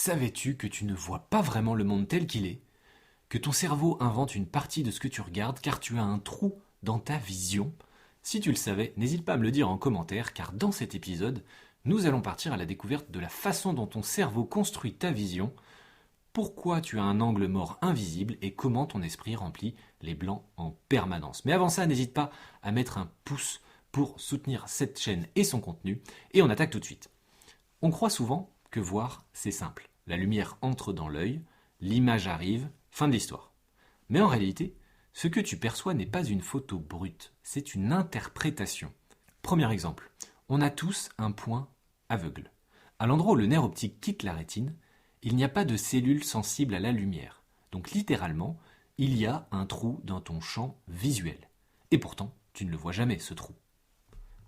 Savais-tu que tu ne vois pas vraiment le monde tel qu'il est? Que ton cerveau invente une partie de ce que tu regardes car tu as un trou dans ta vision? Si tu le savais, n'hésite pas à me le dire en commentaire car dans cet épisode, nous allons partir à la découverte de la façon dont ton cerveau construit ta vision, pourquoi tu as un angle mort invisible et comment ton esprit remplit les blancs en permanence. Mais avant ça, n'hésite pas à mettre un pouce pour soutenir cette chaîne et son contenu et on attaque tout de suite. On croit souvent que voir, c'est simple. La lumière entre dans l'œil, l'image arrive, fin de l'histoire. Mais en réalité, ce que tu perçois n'est pas une photo brute, c'est une interprétation. Premier exemple, on a tous un point aveugle. À l'endroit où le nerf optique quitte la rétine, il n'y a pas de cellules sensibles à la lumière. Donc littéralement, il y a un trou dans ton champ visuel. Et pourtant, tu ne le vois jamais, ce trou.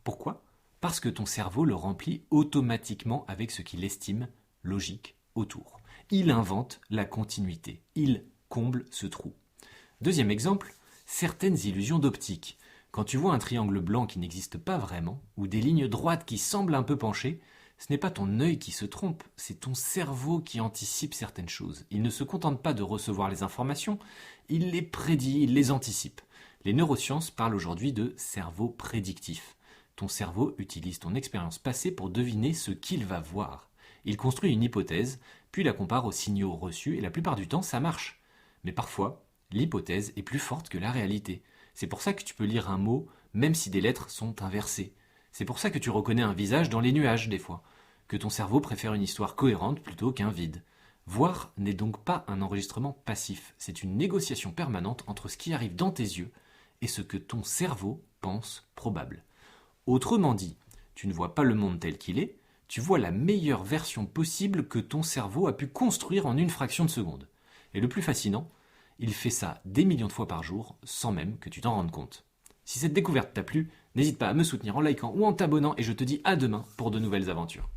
Pourquoi ? Parce que ton cerveau le remplit automatiquement avec ce qu'il estime logique autour. Il invente la continuité, il comble ce trou. Deuxième exemple, certaines illusions d'optique. Quand tu vois un triangle blanc qui n'existe pas vraiment, ou des lignes droites qui semblent un peu penchées, ce n'est pas ton œil qui se trompe, c'est ton cerveau qui anticipe certaines choses. Il ne se contente pas de recevoir les informations, il les prédit, il les anticipe. Les neurosciences parlent aujourd'hui de cerveau prédictif. Ton cerveau utilise ton expérience passée pour deviner ce qu'il va voir. Il construit une hypothèse, puis la compare aux signaux reçus, et la plupart du temps, ça marche. Mais parfois, l'hypothèse est plus forte que la réalité. C'est pour ça que tu peux lire un mot, même si des lettres sont inversées. C'est pour ça que tu reconnais un visage dans les nuages, des fois. Que ton cerveau préfère une histoire cohérente plutôt qu'un vide. Voir n'est donc pas un enregistrement passif, c'est une négociation permanente entre ce qui arrive dans tes yeux et ce que ton cerveau pense probable. Autrement dit, tu ne vois pas le monde tel qu'il est, tu vois la meilleure version possible que ton cerveau a pu construire en une fraction de seconde. Et le plus fascinant, il fait ça des millions de fois par jour sans même que tu t'en rendes compte. Si cette découverte t'a plu, n'hésite pas à me soutenir en likant ou en t'abonnant et je te dis à demain pour de nouvelles aventures.